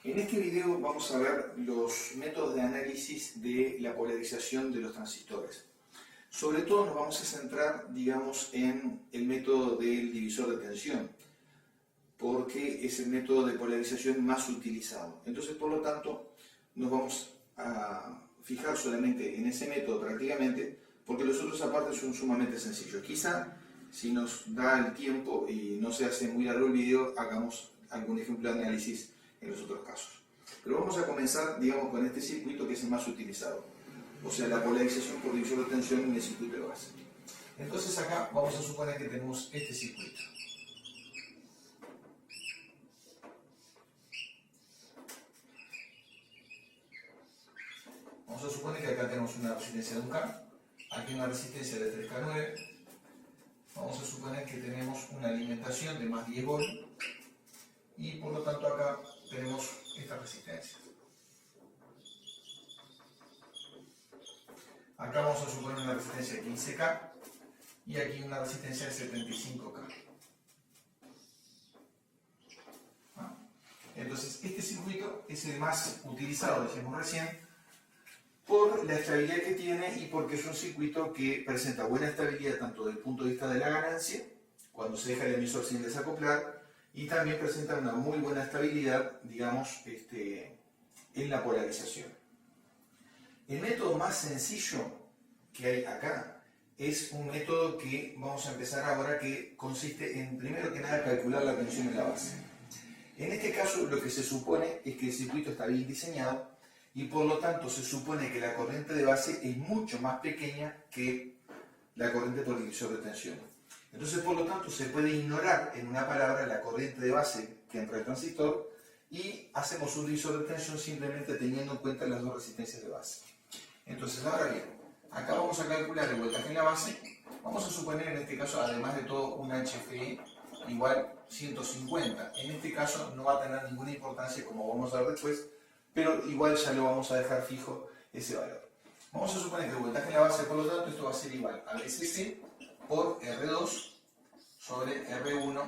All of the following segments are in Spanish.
En este video vamos a ver los métodos de análisis de la polarización de los transistores. Sobre todo nos vamos a centrar, digamos, en el método del divisor de tensión, porque es el método de polarización más utilizado. Entonces, por lo tanto, nos vamos a fijar solamente en ese método prácticamente, porque los otros aparte son sumamente sencillos. Quizá, si nos da el tiempo y no se hace muy largo el video, hagamos algún ejemplo de análisis en los otros casos. Pero vamos a comenzar, digamos, con este circuito que es el más utilizado, o sea, la polarización por división de tensión en el circuito de base. Entonces acá vamos a suponer que tenemos este circuito. Vamos a suponer que acá tenemos una resistencia de 1K, aquí una resistencia de 3K9. Vamos a suponer que tenemos una alimentación de más 10 volts y por lo tanto acá tenemos esta resistencia. Acá vamos a suponer una resistencia de 15K y aquí una resistencia de 75K. Entonces este circuito es el más utilizado, decíamos recién, por la estabilidad que tiene y porque es un circuito que presenta buena estabilidad tanto desde el punto de vista de la ganancia, cuando se deja el emisor sin desacoplar, y también presenta una muy buena estabilidad, digamos, en la polarización. El método más sencillo que hay acá es un método que vamos a empezar ahora, que consiste en, primero que nada, calcular la tensión en la base. En este caso, lo que se supone es que el circuito está bien diseñado y por lo tanto se supone que la corriente de base es mucho más pequeña que la corriente por divisor de tensión. Entonces, por lo tanto, se puede ignorar en una palabra la corriente de base que entra al transistor y hacemos un divisor de tensión simplemente teniendo en cuenta las dos resistencias de base. Entonces, ahora bien, acá vamos a calcular el voltaje en la base. Vamos a suponer en este caso, además de todo, un HFE igual 150. En este caso no va a tener ninguna importancia, como vamos a ver después, pero igual ya lo vamos a dejar fijo ese valor. Vamos a suponer que el voltaje en la base, por lo tanto, esto va a ser igual a VCC por R2 sobre R1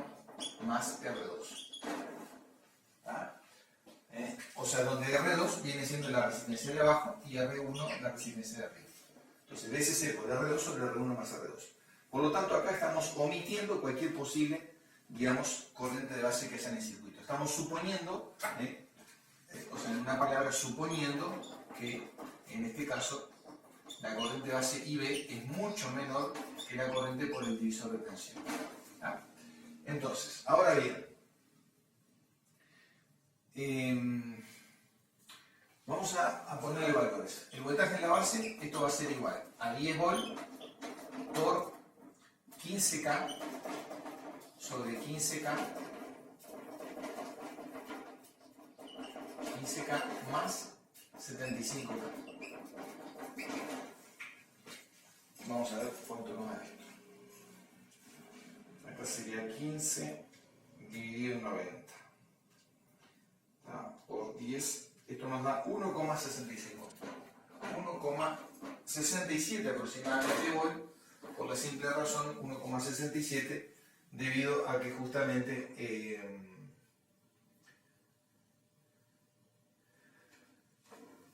más R2. O sea, donde R2 viene siendo la resistencia de abajo y R1 la resistencia de arriba. Entonces, VCC por R2 sobre R1 más R2. Por lo tanto, acá estamos omitiendo cualquier posible, digamos, corriente de base que haya en el circuito. Estamos suponiendo, o sea, en una palabra, suponiendo que en este caso la corriente de base IB es mucho menor que la corriente por el divisor de tensión. Entonces, ahora bien, vamos a ponerle valores. El voltaje en la base, esto va a ser igual a 10 volt por 15K sobre 15K más 75K. Vamos a ver cuánto nos da esto. Acá sería 15 dividido en 90. Por 10, esto nos da 1,66 volt. 1,67 aproximadamente volt, por la simple razón 1,67, debido a que justamente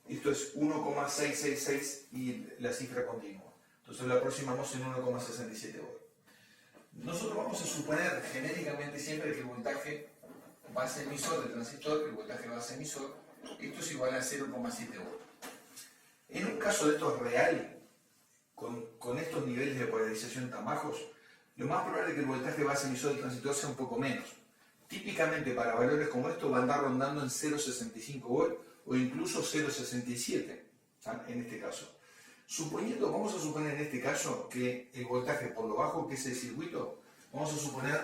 esto es 1,666 y la cifra continua. Entonces lo aproximamos en 1,67 volt. Nosotros vamos a suponer genéricamente siempre que el voltaje base emisor del transistor, el voltaje base emisor, esto es igual a 0,7 volt. En un caso de estos real, con estos niveles de polarización tan bajos, lo más probable es que el voltaje base emisor del transistor sea un poco menos. Típicamente para valores como estos va a andar rondando en 0,65 volt o incluso 0,67 en este caso. Vamos a suponer en este caso que el voltaje, por lo bajo que es el circuito, vamos a suponer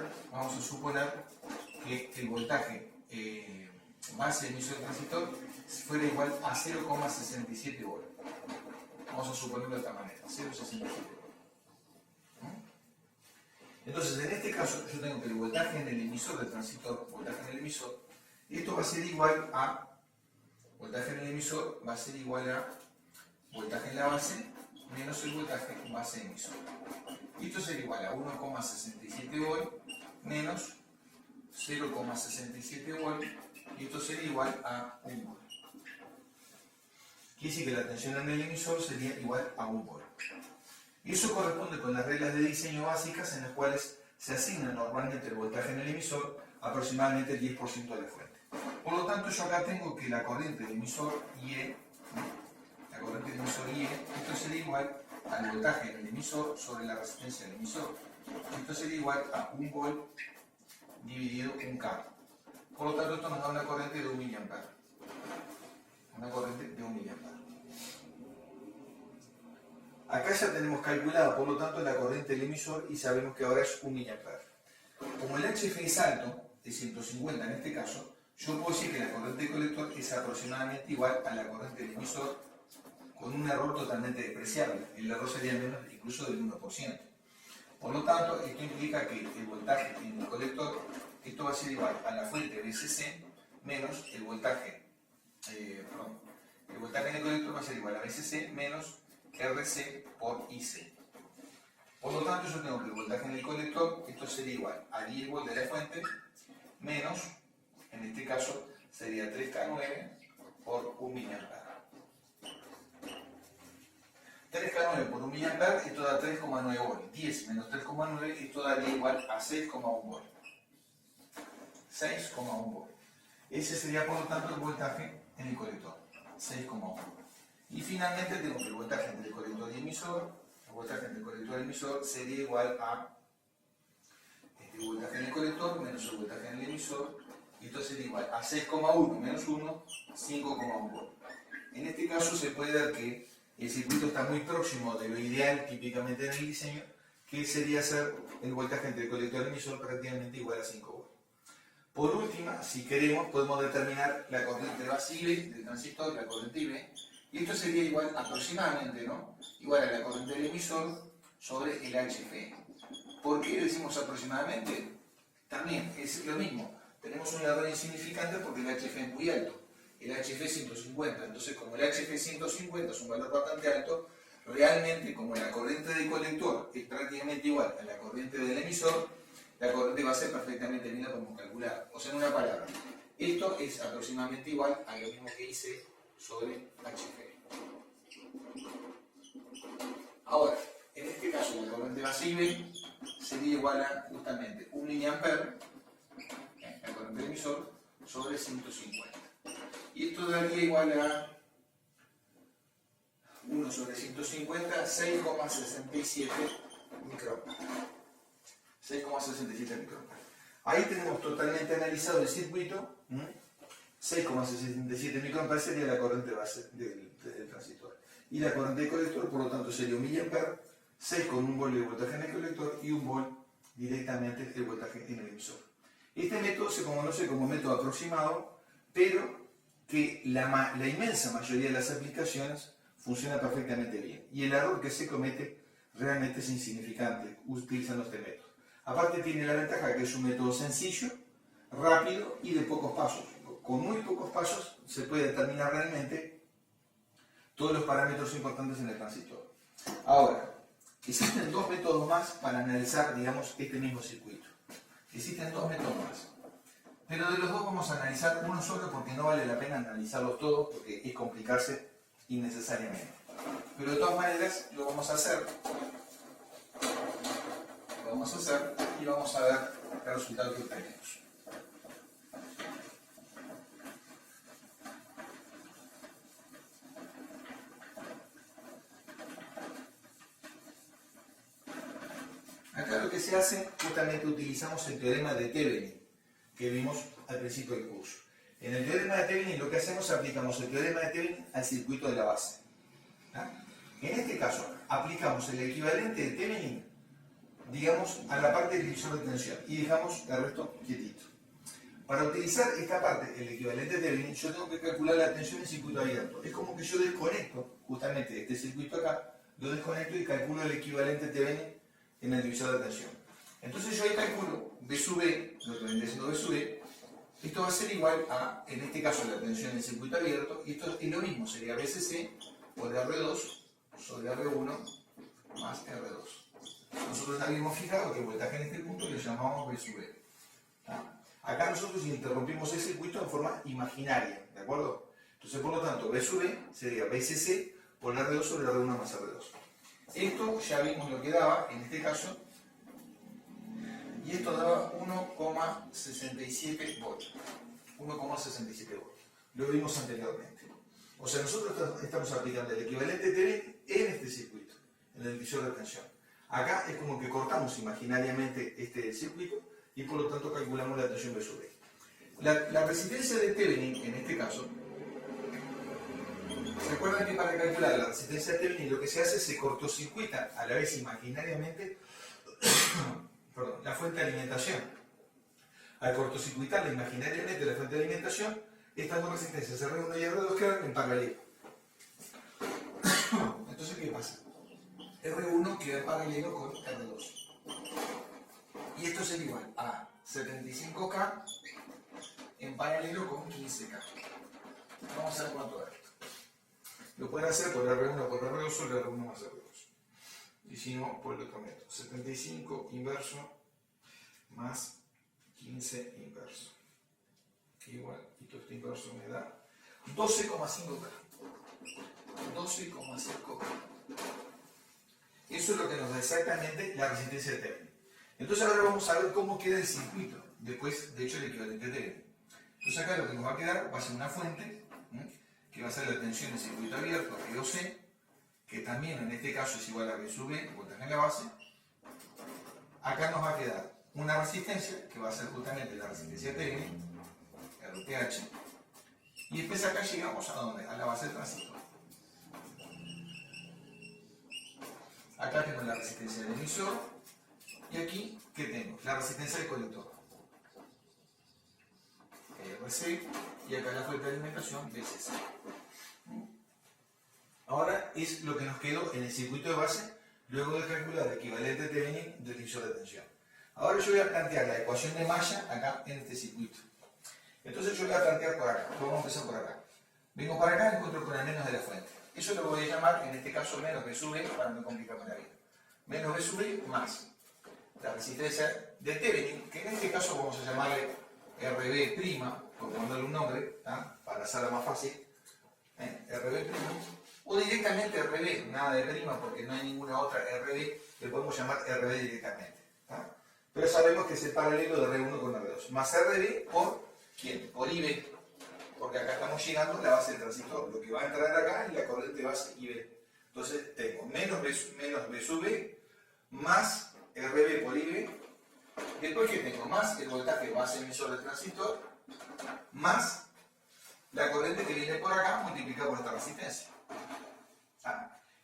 que el voltaje base emisor del transistor fuera igual a 0,67 volt. Vamos a suponerlo de esta manera, 0,67 volt. Entonces, en este caso, yo tengo que el voltaje en el emisor del transistor, esto va a ser igual a, voltaje en el emisor va a ser igual a voltaje en la base menos el voltaje base emisor. Esto sería igual a 1,67 volt menos 0,67 volt y esto sería igual a 1 volt. Quiere decir que la tensión en el emisor sería igual a 1 volt. Y eso corresponde con las reglas de diseño básicas en las cuales se asigna normalmente el voltaje en el emisor aproximadamente el 10% de la fuente. Por lo tanto, yo acá tengo que la corriente del emisor IE, esto sería igual al voltaje en el emisor sobre la resistencia del emisor. Esto sería igual a 1 volt dividido en K. Por lo tanto, esto nos da una corriente de 1 mA. Una corriente de 1 mA. Acá ya tenemos calculada, por lo tanto, la corriente del emisor y sabemos que ahora es 1 mA. Como el HF es alto, de 150 en este caso, yo puedo decir que la corriente del colector es aproximadamente igual a la corriente del emisor con un error totalmente despreciable. El error sería menos incluso del 1%. Por lo tanto, esto implica que el voltaje en el colector, esto va a ser igual a la fuente BCC menos el voltaje, el voltaje en el colector va a ser igual a BCC menos RC por IC. Por lo tanto, yo tengo que el voltaje en el colector, esto sería igual a 10 volts de la fuente menos, en este caso, sería 3K9 por 1 mA. 3K9 por 1 mA, esto da 3,9 volts. 10 menos 3,9, esto daría igual a 6,1 volts. 6,1 volts. Ese sería, por lo tanto, el voltaje en el colector. 6,1. Y finalmente tengo que el voltaje entre el colector y el emisor, el voltaje entre el colector y el emisor sería igual a este voltaje en el colector menos el voltaje en el emisor, y esto sería igual a 6,1 menos 1, 5,1 volts. En este caso se puede ver que el circuito está muy próximo de lo ideal típicamente en el diseño, que sería hacer el voltaje entre el colector y el emisor prácticamente igual a 5 volts. Por última, si queremos, podemos determinar la corriente pasiva del transistor, la corriente IB, y esto sería igual aproximadamente, ¿no? Igual a la corriente del emisor sobre el HF. ¿Por qué decimos aproximadamente? También es lo mismo. Tenemos un error insignificante porque el HF es muy alto. El HF es 150. Entonces, como el HF es 150 es un valor bastante alto, realmente como la corriente del colector es prácticamente igual a la corriente del emisor, la corriente va a ser perfectamente bien, la podemos calcular. O sea, en una palabra, esto es aproximadamente igual a lo mismo que hice sobre HF. Ahora, en este caso, la corriente pasiva sería igual a justamente 1 mA, la corriente del emisor, sobre 150. Y esto daría igual a 1 sobre 150, 6,67 microamperes. 6,67 microamperes. Ahí tenemos totalmente analizado el circuito. 6,67 microamperes sería la corriente base del transistor. Y la corriente del colector, por lo tanto, sería 1 mA, 6,1 volt de voltaje en el colector y 1 volt directamente el voltaje en el emisor. Este método se conoce como método aproximado, pero que la inmensa mayoría de las aplicaciones funciona perfectamente bien. Y el error que se comete realmente es insignificante utilizando este método. Aparte tiene la ventaja que es un método sencillo, rápido y de pocos pasos. Con muy pocos pasos se puede determinar realmente todos los parámetros importantes en el transistor. Ahora, existen dos métodos más para analizar, digamos, este mismo circuito. Existen dos métodos más. Pero de los dos vamos a analizar uno solo porque no vale la pena analizarlos todos porque es complicarse innecesariamente. Pero de todas maneras lo vamos a hacer. Y vamos a ver el resultado que obtenemos. Acá lo que se hace, justamente utilizamos el teorema de Thevenin, que vimos al principio del curso. En el teorema de Thevenin lo que hacemos es aplicamos el teorema de Thevenin al circuito de la base. En este caso, aplicamos el equivalente de Thevenin, digamos, a la parte del divisor de tensión y dejamos el resto quietito. Para utilizar esta parte, el equivalente de Thevenin, yo tengo que calcular la tensión en circuito abierto. Es como que yo desconecto justamente este circuito acá, lo desconecto y calculo el equivalente de Thevenin en el divisor de tensión. Entonces yo ahí calculo B sub B, lo que vendría siendo B sub B, esto va a ser igual a, en este caso, la tensión en circuito abierto, y esto es lo mismo, sería BCC por R2 sobre R1 más R2. Nosotros habíamos fijado que el voltaje en este punto lo llamamos B sub B. Acá nosotros interrumpimos el circuito en forma imaginaria, ¿de acuerdo? Entonces, por lo tanto, B sub B sería BCC por R2 sobre R1 más R2. Esto ya vimos lo que daba en este caso, y esto daba 1,67 volts. 1,67 volts. Lo vimos anteriormente. O sea, nosotros estamos aplicando el equivalente Thevenin en este circuito, en el divisor de tensión. Acá es como que cortamos imaginariamente este circuito y por lo tanto calculamos la tensión B sub B. La resistencia de Thevenin, en este caso, recuerden que para calcular la resistencia de Thevenin lo que se hace es se cortocircuita a la vez imaginariamente perdón, la fuente de alimentación. Al cortocircuitarla imaginariamente la fuente de alimentación, estas dos resistencias R1 y R2 quedan en paralelo. Entonces, ¿qué pasa? R1 queda en paralelo con R2. Y esto sería igual a 75K en paralelo con 15K. Vamos a ver cuánto da esto. Lo pueden hacer por R1 por R2 sobre R1 más R2. Y si no, por el otro método. 75 inverso más 15 inverso. Igual, y todo este inverso me da 12,5K. 12,5K. Eso es lo que nos da exactamente la resistencia de Thevenin. Entonces ahora vamos a ver cómo queda el circuito, después de hecho el equivalente de Thevenin. Entonces acá lo que nos va a quedar va a ser una fuente, que va a ser la tensión del circuito abierto, ROC, que también en este caso es igual a B sub B, voltaje en la base. Acá nos va a quedar una resistencia, que va a ser justamente la resistencia de Thevenin, RTH, y después acá llegamos a ¿dónde? A la base del transistor. Acá tengo la resistencia del emisor, y aquí, ¿qué tengo? La resistencia del colector. RC, y acá la fuente de alimentación, BCC. Ahora es lo que nos quedó en el circuito de base, luego de calcular el equivalente Thevenin del divisor de tensión. Ahora yo voy a plantear la ecuación de malla acá en este circuito. Entonces yo voy a plantear por acá, vamos a empezar por acá. Vengo para acá y encuentro con el menos de la fuente. Eso lo voy a llamar, en este caso, menos B sub B, para no complicarme la vida. Menos B sub B más la resistencia de Thevenin, que en este caso vamos a llamarle RB', por ponerle un nombre, para hacerla más fácil. RB', o directamente RB, nada de prima porque no hay ninguna otra RB, le podemos llamar RB directamente. Pero sabemos que es el paralelo de R1 con R2, más RB por ¿quién? Por IB, porque acá estamos llegando a la base del transistor, lo que va a entrar acá es la corriente base IB. Entonces tengo menos B sub B más RB por IB, después que tengo más el voltaje base emisor del transistor, más la corriente que viene por acá multiplicada por esta resistencia.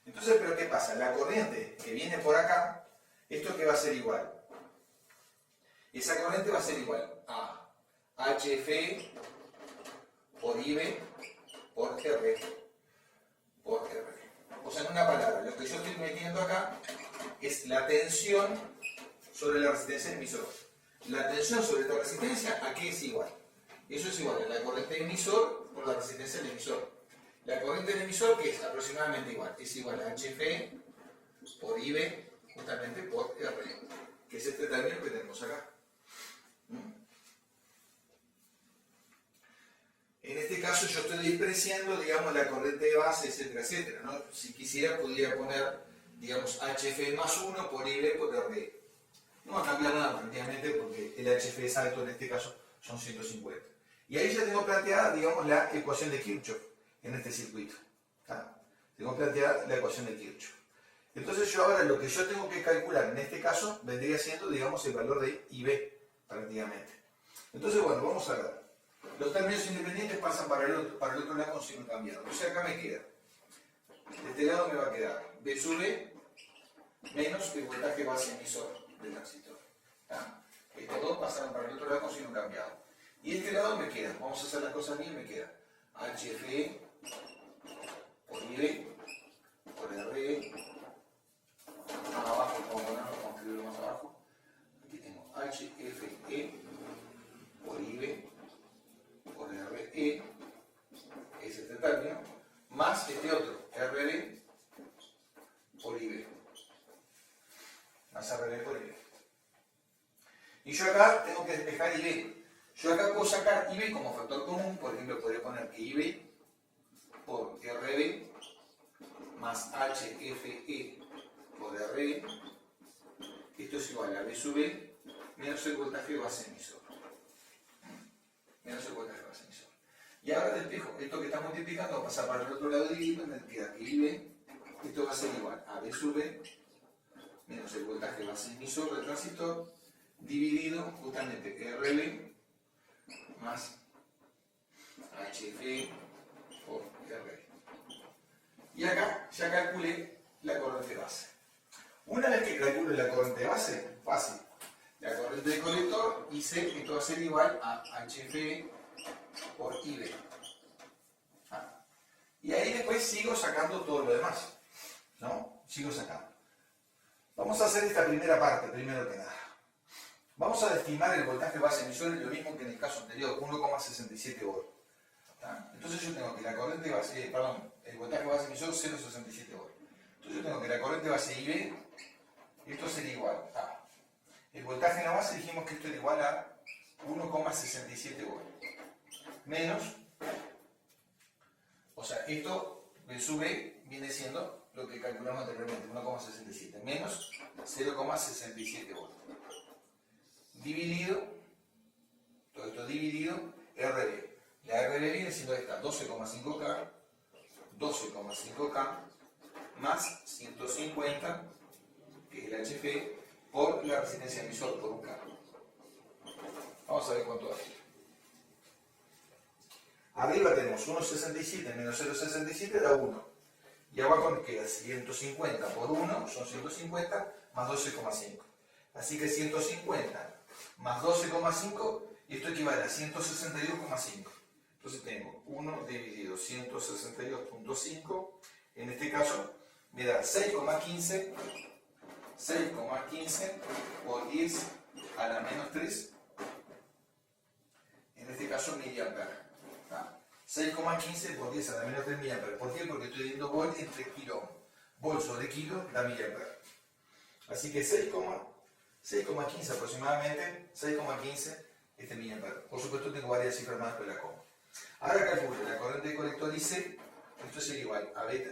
Entonces, ¿pero qué pasa? La corriente que viene por acá, ¿esto qué va a ser igual? Esa corriente va a ser igual a HF por IB por R por R. O sea, en una palabra, lo que yo estoy metiendo acá es la tensión sobre la resistencia del emisor. La tensión sobre esta resistencia, ¿a qué es igual? Eso es igual a la corriente del emisor por la resistencia del emisor. La corriente del emisor, que es aproximadamente igual, es igual a HF por IB justamente por R, que es este término que tenemos acá. En este caso yo estoy despreciando, digamos, la corriente de base, etcétera, etcétera, ¿no? Si quisiera, podría poner, digamos, HF más 1 por IB por R. No va a cambiar nada prácticamente porque el HF es alto, en este caso son 150. Y ahí ya tengo planteada, digamos, la ecuación de Kirchhoff en este circuito. Tengo planteada la ecuación de Kirchhoff. Entonces yo ahora lo que yo tengo que calcular en este caso vendría siendo, digamos, el valor de IB prácticamente. Entonces, bueno, vamos a ver. Los términos independientes pasan para el otro lado con signo cambiado. O sea, acá me queda. De este lado me va a quedar B sub B menos el voltaje base emisor del transistor. Estos dos pasaron para el otro lado con signo cambiado. Y este lado me queda, vamos a hacer las cosas bien, me queda HFE por IB por RE. Abajo, vamos a escribirlo más abajo. Aquí tengo HFE por IB por RE, es este término, más este otro, RB por IB, más RB por IB. Y yo acá tengo que despejar IB. Yo acá puedo sacar IB como factor común, por ejemplo, podría poner que IB por RB más HFE por RE, esto es igual a B sub B menos el voltaje de base emisor. Menos el voltaje de base emisor. Y ahora despejo, esto que está multiplicando va a pasar para el otro lado del IB, me queda que IB, esto va a ser igual a B sub B menos el voltaje de base emisor del transistor dividido justamente RB más HFE por RE. Y acá ya calculé la corriente base. Una vez que calcule la corriente base, fácil. La corriente de colector y sé que esto va a ser igual a HFE por IB. Y ahí después sigo sacando todo lo demás. ¿No? Sigo sacando. Vamos a hacer esta primera parte, primero que nada. Vamos a estimar el voltaje base emisor, lo mismo que en el caso anterior, 1,67 volts. Entonces yo tengo que la corriente base, el voltaje base emisor 0,67 volts. Entonces yo tengo que la corriente base IB, esto sería igual a, el voltaje en la base dijimos que esto era igual a 1,67 volts. Menos, o sea, esto B sub B viene siendo lo que calculamos anteriormente, 1,67 menos 0,67 volts. Dividido, todo esto dividido, RB. La RB viene siendo esta, 12,5K más 150, que es el HF, por la resistencia emisor, por un K. Vamos a ver cuánto da. Arriba tenemos 1,67 menos 0,67 da 1. Y abajo nos queda 150 por 1, son 150, más 12,5. Así que 150 más 12,5, y esto equivale a 162,5. Entonces tengo 1 dividido 162.5, en este caso me da 6,15 por 10 a la menos 3, en este caso miliamperes. 6,15 por 10 a la menos 3 miliamperes. ¿Por qué? Porque estoy viendo volt entre kilo. Volt sobre kilo da miliamperes. Así que 6,15 aproximadamente, 6,15 miliamperes. Por supuesto tengo varias cifras más, pero la como. Ahora calculo la corriente de colector IC, esto sería igual a beta,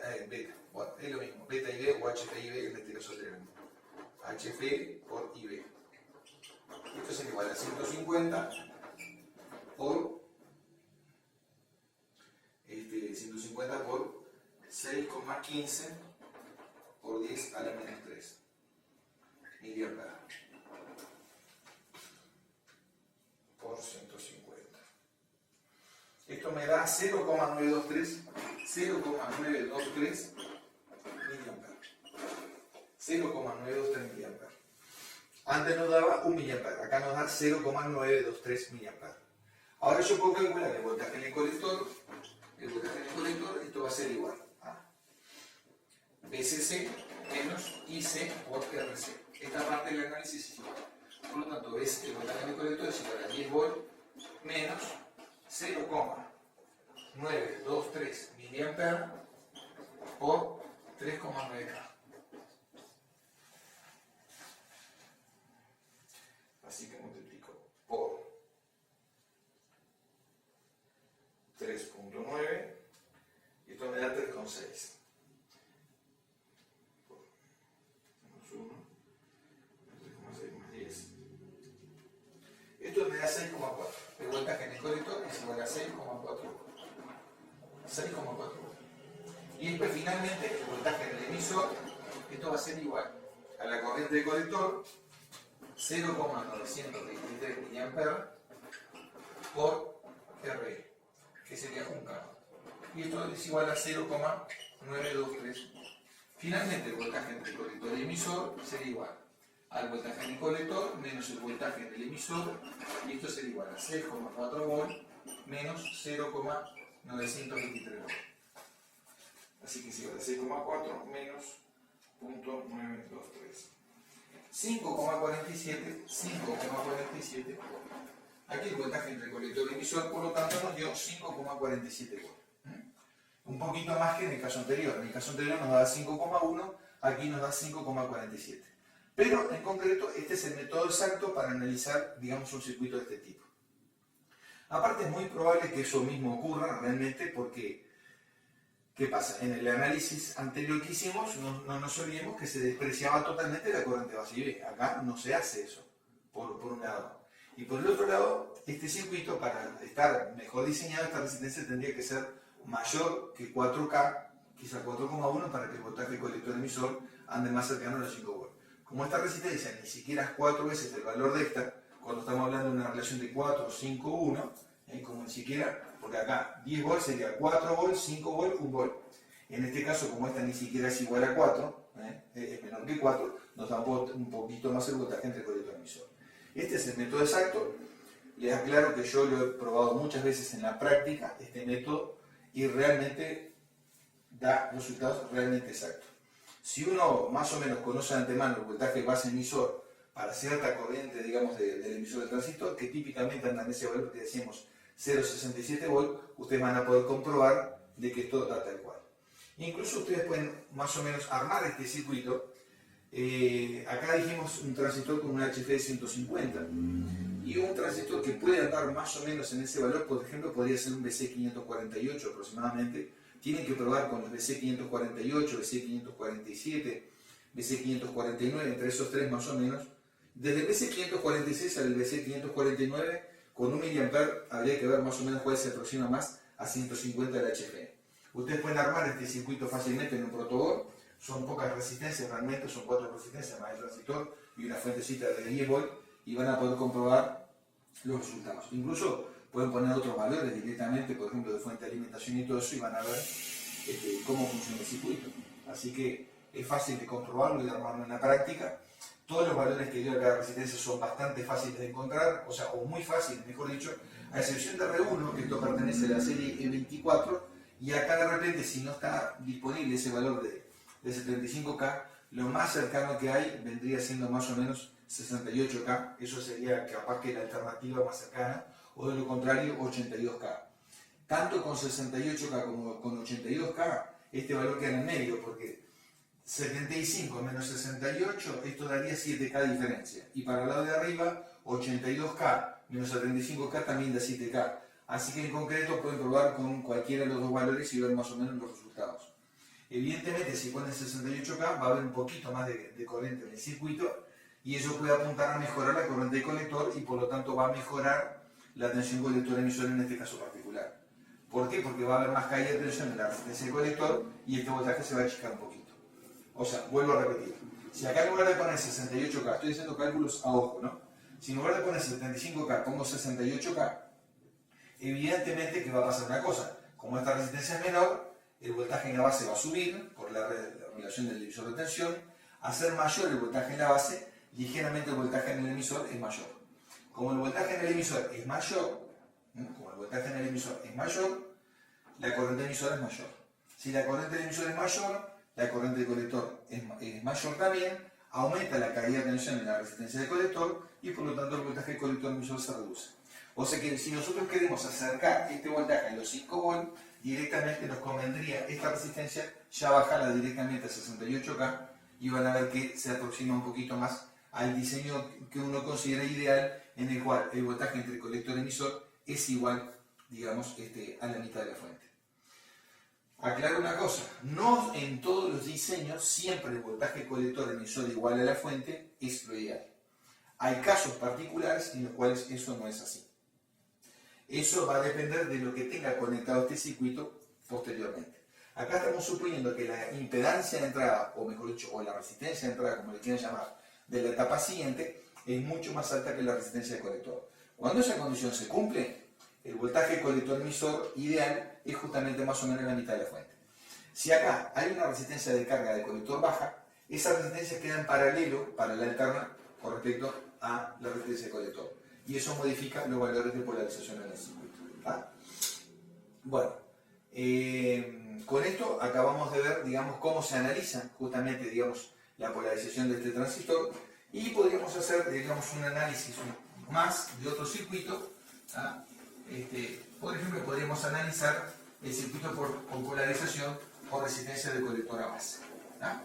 bueno, es lo mismo, beta IB o HF IB, en este caso sería lo mismo. HF por IB. Esto sería igual a 150 por 6,15 por 10 a la menos 3 miliamperes por 150. Esto me da 0,923 miliamperes. 0,923 miliamperes. Antes nos daba 1 miliampere, acá nos da 0,923 miliamperes. Ahora yo puedo calcular el voltaje en el colector. Esto va a ser igual a BCC menos IC por RC. Esta parte del análisis es igual. Por lo tanto, el voltaje en el colector es igual a 10 volts menos 0,923 miliamperes por 3,9K. Así que multiplico por 3,9 y esto me da 3,6. Menos 1, 3,6 más 10. Esto me da 6,4. El voltaje en el colector es igual a 6,4. 6,4. Y después finalmente el voltaje en el emisor, esto va a ser igual a la corriente del colector, 0,923 miliamperes por RE, que sería un K. Y esto es igual a 0,923. Finalmente el voltaje entre el colector y el emisor sería igual al voltaje en el colector menos el voltaje en el emisor, y esto sería igual a 6,4 volts menos 0,923 volts. Así que es igual a 6,4 menos 0,923. 5,47 volts. Aquí el voltaje entre el colector y el emisor, por lo tanto, nos dio 5,47 volts. Un poquito más que en el caso anterior. En el caso anterior nos daba 5,1, aquí nos da 5,47. Pero en concreto, este es el método exacto para analizar, digamos, un circuito de este tipo. Aparte es muy probable que eso mismo ocurra realmente porque, ¿qué pasa? En el análisis anterior que hicimos no nos olvidemos que se despreciaba totalmente la corriente base B. Acá no se hace eso, por un lado. Y por el otro lado, este circuito, para estar mejor diseñado, esta resistencia tendría que ser mayor que 4K, quizá 4,1, para que el voltaje colector emisor ande más cercano a los 5 volts. Como esta resistencia ni siquiera es 4 veces el valor de esta, cuando estamos hablando de una relación de 4, 5, 1, como ni siquiera, porque acá 10 volts sería 4 volts, 5 volts, 1 volt. En este caso, como esta ni siquiera es igual a 4, es menor que 4, nos da un poquito más el voltaje entre colector y emisor. Este es el método exacto. Les aclaro que yo lo he probado muchas veces en la práctica, este método, y realmente da resultados realmente exactos. Si uno más o menos conoce de antemano el voltaje base emisor para cierta corriente, digamos, del emisor del transistor, que típicamente anda en ese valor que decíamos 0,67 volt, ustedes van a poder comprobar de que esto da tal cual. Incluso ustedes pueden más o menos armar este circuito. Acá dijimos un transistor con un HF de 150 y un transistor que puede andar más o menos en ese valor, por ejemplo, podría ser un BC548 aproximadamente. Tienen que probar con los BC548, BC547, BC549, entre esos tres más o menos. Desde el BC546 al BC549, con 1 mA habría que ver más o menos cuál se aproxima más a 150 del HF. Ustedes pueden armar este circuito fácilmente en un protoboard. Son pocas resistencias realmente, son 4 resistencias más el transistor y una fuentecita de 10 volt, y van a poder comprobar los resultados. Incluso pueden poner otros valores directamente, por ejemplo de fuente de alimentación y todo eso, y van a ver cómo funciona el circuito. Así que es fácil de comprobarlo y de armarlo en la práctica. Todos los valores que dio cada resistencia son bastante fáciles de encontrar, o muy fáciles, mejor dicho, a excepción de R1, que esto pertenece a la serie E24, y acá de repente, si no está disponible ese valor de 75K, lo más cercano que hay vendría siendo más o menos 68K, eso sería capaz que la alternativa más cercana, o de lo contrario 82K. Tanto con 68K como con 82K, este valor queda en medio, porque 75 menos 68, esto daría 7K de diferencia. Y para el lado de arriba, 82K menos 75K también da 7K. Así que en concreto pueden probar con cualquiera de los dos valores y ver más o menos los resultados. Evidentemente, si ponen 68K, va a haber un poquito más de corriente en el circuito, y eso puede apuntar a mejorar la corriente de colector y por lo tanto va a mejorar la tensión colector-emisor en este caso particular. ¿Por qué? Porque va a haber más caída de tensión en la resistencia de colector y este voltaje se va a achicar un poquito. O sea, vuelvo a repetir. Si acá en lugar de poner 68K, estoy haciendo cálculos a ojo, ¿no? Si en lugar de poner 75K pongo 68K, evidentemente que va a pasar una cosa. Como esta resistencia es menor, el voltaje en la base va a subir por la relación del divisor de tensión. A ser mayor el voltaje en la base, ligeramente el voltaje en el emisor es mayor. Como el voltaje en el emisor es mayor, la corriente emisora es mayor. Si la corriente del emisor es mayor, la corriente del colector es mayor también, aumenta la caída de tensión en la resistencia del colector y por lo tanto el voltaje del colector emisor se reduce. O sea que si nosotros queremos acercar este voltaje a los 5 volts, directamente nos convendría esta resistencia ya bajarla directamente a 68K, y van a ver que se aproxima un poquito más al diseño que uno considera ideal, en el cual el voltaje entre colector y emisor es igual, digamos, a la mitad de la fuente. Aclaro una cosa, no en todos los diseños siempre el voltaje colector emisor igual a la fuente es lo ideal. Hay casos particulares en los cuales eso no es así. Eso va a depender de lo que tenga conectado este circuito posteriormente. Acá estamos suponiendo que la impedancia de entrada, o mejor dicho, o la resistencia de entrada, como le quieran llamar, de la etapa siguiente, es mucho más alta que la resistencia del colector. Cuando esa condición se cumple, el voltaje colector emisor ideal es justamente más o menos la mitad de la fuente. Si acá hay una resistencia de carga de colector baja, esa resistencia queda en paralelo, paralela alterna, con respecto a la resistencia de colector. Y eso modifica los valores de polarización en el circuito. ¿Ah? Bueno, con esto acabamos de ver, digamos, cómo se analiza justamente, digamos, la polarización de este transistor, y podríamos hacer, digamos, un análisis más de otro circuito. ¿Ah? Por ejemplo, podríamos analizar el circuito con polarización o resistencia de colector a base. ¿Ah?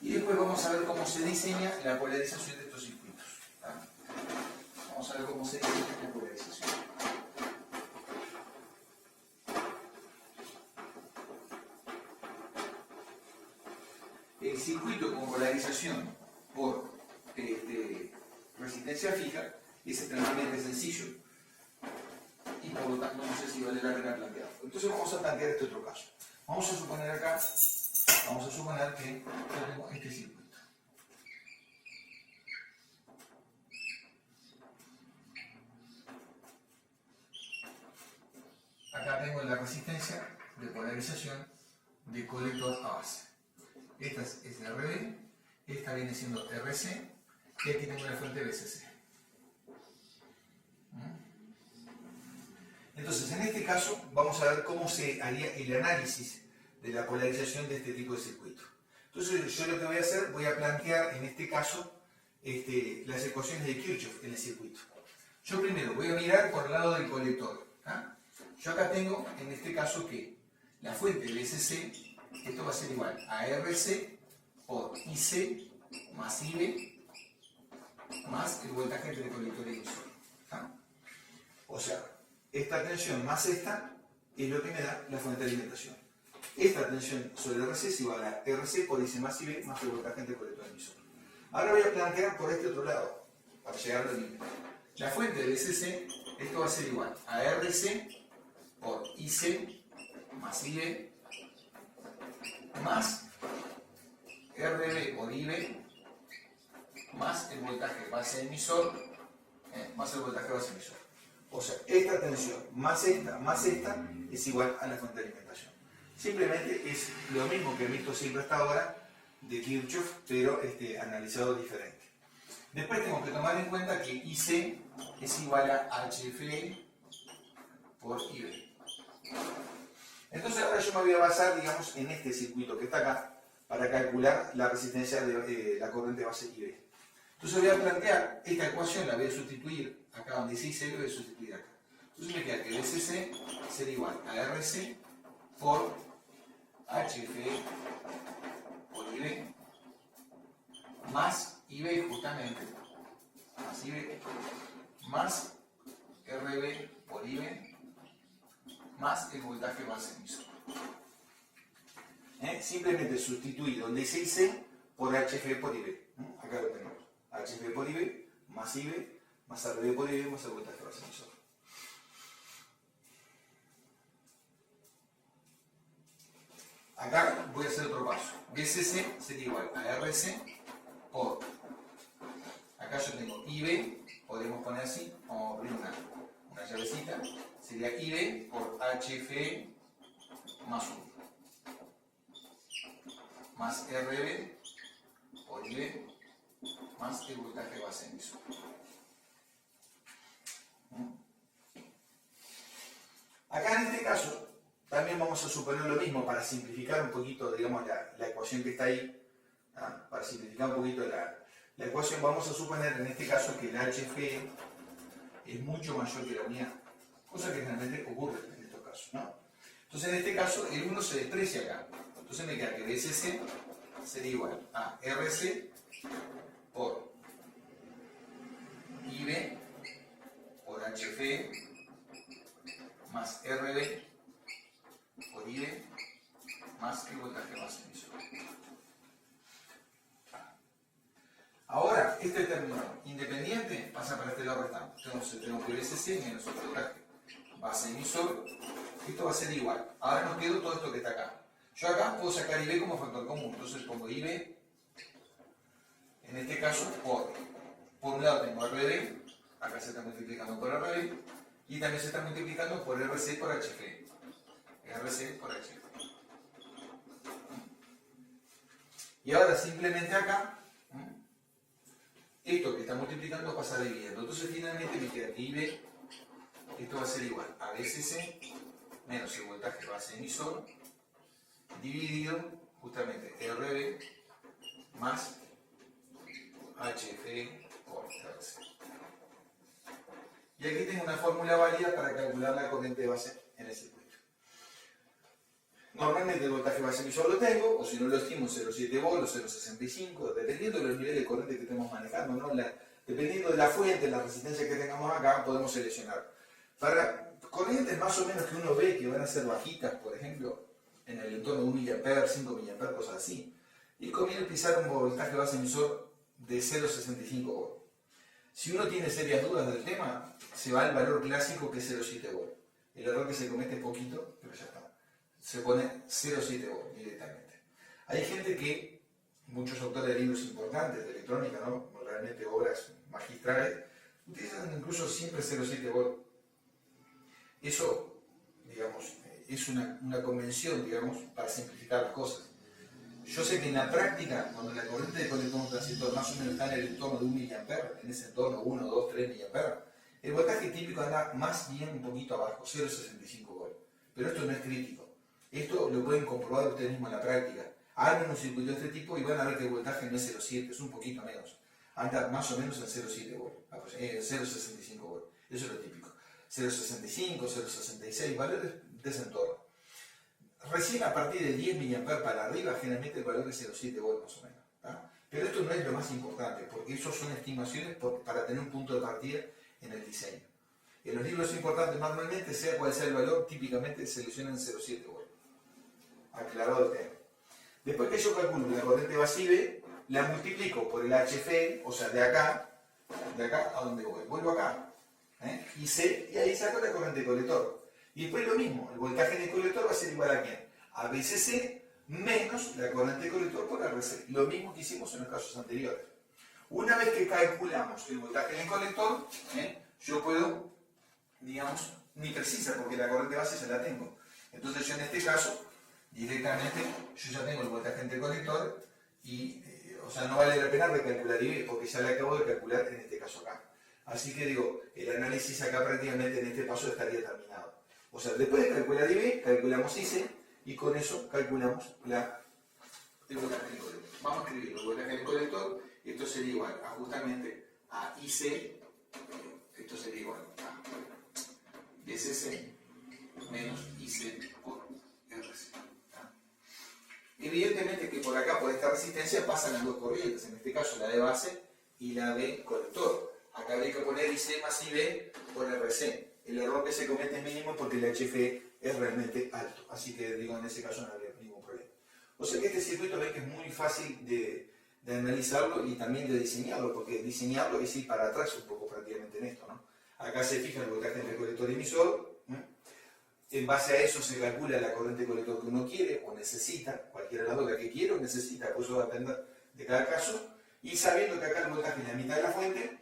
Y después vamos a ver cómo se diseña la polarización de estos circuitos. ¿Ah? Vamos a ver cómo se diseña la polarización. circuito con polarización por resistencia fija es extremadamente sencillo y por lo tanto no sé si vale la pena plantearlo. Entonces vamos a plantear este otro caso. Vamos a suponer acá, que yo tengo este circuito. Acá tengo la resistencia de polarización de colector a base. Esta es RB, esta viene siendo RC y aquí tengo la fuente BCC. Entonces, en este caso, vamos a ver cómo se haría el análisis de la polarización de este tipo de circuito. Entonces, yo lo que voy a hacer, voy a plantear en este caso las ecuaciones de Kirchhoff en el circuito. Yo primero voy a mirar por el lado del colector. Yo acá tengo, en este caso, que la fuente BCC, esto va a ser igual a RC por IC más IB más el voltaje entre el colector y el emisor. O sea, esta tensión más esta es lo que me da la fuente de alimentación. Esta tensión sobre RC es igual a RC por IC más IB más el voltaje entre el colector y el emisor. Ahora voy a plantear por este otro lado, para llegar al límite. La fuente de BCC, esto va a ser igual a RC por IC más IB más RB por IB más el voltaje base emisor más el voltaje base emisor. O sea, esta tensión más esta es igual a la fuente de alimentación. Simplemente es lo mismo que he visto siempre hasta ahora de Kirchhoff, pero analizado diferente. Después tengo que tomar en cuenta que IC es igual a HFE por IB. Entonces ahora yo me voy a basar, digamos, en este circuito que está acá para calcular la resistencia de la corriente base IB. Entonces voy a plantear esta ecuación, la voy a sustituir acá donde dice IC, la voy a sustituir acá. Entonces me queda que BCC sería igual a RC por HFE por IB más IB justamente, más IB más RB por IB más el voltaje base emisor. Simplemente sustituir donde dice IC por HFE por IB. Acá lo tenemos. HFE por IB más IB más RB por IB más el voltaje base emisor. Acá voy a hacer otro paso. BCC sería igual a RC por, acá yo tengo IB, podemos poner así, vamos a abrir una llavecita, sería IB por HFE más 1 más RB por IB más el voltaje base emisor. Acá en este caso también vamos a suponer lo mismo para simplificar un poquito, digamos, la ecuación que está ahí. Para simplificar un poquito la ecuación, vamos a suponer en este caso que el HFE es mucho mayor que la unidad, cosa que generalmente ocurre en estos casos, ¿no? Entonces en este caso el 1 se desprecia acá, entonces me queda que BCC sería igual a RC por IB por HFE más RB por IB más el voltaje base emisor. Ahora, este término independiente pasa para este lado restante. Entonces tenemos que BCC menos el voltaje base emisor. Esto va a ser igual. Ahora nos quedó todo esto que está acá. Yo acá puedo sacar IB como factor común. Entonces pongo IB, en este caso, por un lado tengo RB, acá se está multiplicando por RB, y también se está multiplicando por RC por HFE. RC por HFE. Y ahora simplemente acá, esto que está multiplicando pasa dividiendo. Entonces finalmente me queda que IB, esto va a ser igual a BCC menos el voltaje base emisor dividido justamente RB más HFE por RC. Y aquí tengo una fórmula válida para calcular la corriente de base en el circuito. Normalmente el voltaje base emisor lo tengo, o si no lo estimo 0,7 volts o 0,65, dependiendo de los niveles de corriente que estemos manejando, ¿no? Dependiendo de la fuente, la resistencia que tengamos acá, podemos seleccionar. Para corrientes más o menos que uno ve que van a ser bajitas, por ejemplo, en el entorno de 1 mA, 5 mA, cosas así, y conviene utilizar un voltaje base emisor de 0,65 volt. Si uno tiene serias dudas del tema, se va al valor clásico que es 0,7 volt. El error que se comete es poquito, pero ya está. Se pone 0,7 volt directamente. Hay gente que, muchos autores de libros importantes de electrónica, ¿no? Realmente obras magistrales, utilizan incluso siempre 0,7 volt. Eso, digamos, es una convención, digamos, para simplificar las cosas. Yo sé que en la práctica, cuando la corriente de colector de un transistor más o menos está en el entorno de 1 mA, en ese entorno 1, 2, 3 mA, el voltaje típico anda más bien un poquito abajo, 0,65 volt. Pero esto no es crítico. Esto lo pueden comprobar ustedes mismos en la práctica. Hagan un circuito de este tipo y van a ver que el voltaje no es 0,7, es un poquito menos. Anda más o menos en 0,7 volt, 0,65 volt. Eso es lo típico. 0,65, 0,66, valores de ese entorno. Recién a partir de 10 mA para arriba, generalmente el valor es 0,7 volt más o menos. ¿Tá? Pero esto no es lo más importante, porque eso son estimaciones para tener un punto de partida en el diseño. En los libros importantes normalmente, sea cual sea el valor, típicamente seleccionan 0,7 volt. Aclarado el tema. Después que yo calculo la corriente base IB, la multiplico por el HFE, o sea, de acá a donde voy. Vuelvo acá, y C, y ahí saco la corriente de colector. Y después lo mismo, el voltaje de colector va a ser igual a ¿quién? A BCC menos la corriente de colector por RC. Lo mismo que hicimos en los casos anteriores. Una vez que calculamos el voltaje del colector, yo puedo, digamos, ni precisa porque la corriente base ya la tengo. Entonces yo en este caso, directamente, yo ya tengo el voltaje del colector y, o sea, no vale la pena recalcular IB porque ya la acabo de calcular en este caso acá. Así que digo, el análisis acá prácticamente en este paso estaría terminado. O sea, después de calcular IB, calculamos IC y con eso calculamos el voltaje del colector. Vamos a escribirlo, el voltaje del colector, esto sería igual a justamente a IC, esto sería igual a BCC menos IC por RC. Evidentemente que por acá, por esta resistencia, pasan las dos corrientes, en este caso la de base y la de colector. Acá habría que poner IC más IB por RC. El error que se comete es mínimo porque el HFE es realmente alto. Así que digo, en ese caso no habría ningún problema. O sea que este circuito ven que es muy fácil de analizarlo y también de diseñarlo, porque diseñarlo es ir para atrás un poco prácticamente en esto, ¿no? Acá se fija el voltaje entre colector y emisor. En base a eso se calcula la corriente de colector que uno quiere o necesita, cualquiera de las dos, la que quiere o necesita, pues eso va a depender de cada caso. Y sabiendo que acá el voltaje es la mitad de la fuente,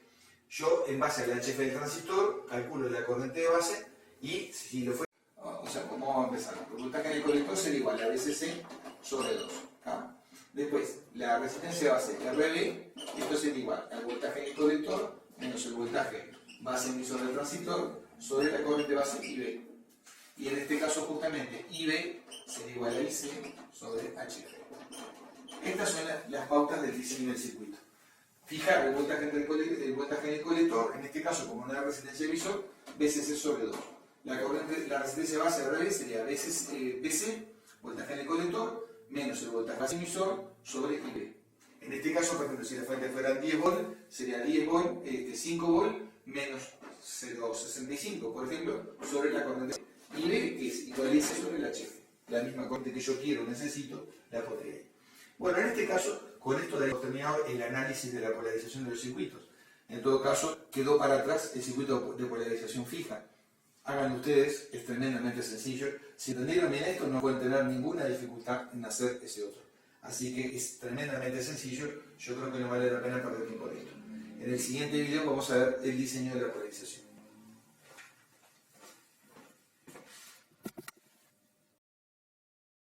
yo, en base al HF del transistor, calculo la corriente de base y si lo fue... O sea, ¿cómo vamos a empezar? El voltaje del colector sería igual a BCC sobre 2. ¿Ah? Después, la resistencia base RB, esto sería igual al voltaje del colector menos el voltaje base emisor del transistor sobre la corriente base IB. Y en este caso, justamente, IB sería igual a IC sobre HF. Estas son las pautas del diseño del circuito. Fijar el voltaje del colector, en este caso como una resistencia emisor, BCC sobre 2. La resistencia base RB sería BC, voltaje del colector, menos el voltaje base emisor sobre IB. En este caso, por ejemplo, si la fuente fuera 10 volt, sería 10 volt, 5 volt menos 0,65, por ejemplo, sobre la corriente IB, que es igual a IC sobre el HF. La misma corriente que yo quiero o necesito, la pondría ahí. Bueno, en este caso, con esto hemos terminado el análisis de la polarización de los circuitos. En todo caso, quedó para atrás el circuito de polarización fija. Háganlo ustedes, es tremendamente sencillo. Si entendieron bien esto, no pueden tener ninguna dificultad en hacer ese otro. Así que es tremendamente sencillo, yo creo que no vale la pena perder tiempo en esto. En el siguiente video vamos a ver el diseño de la polarización.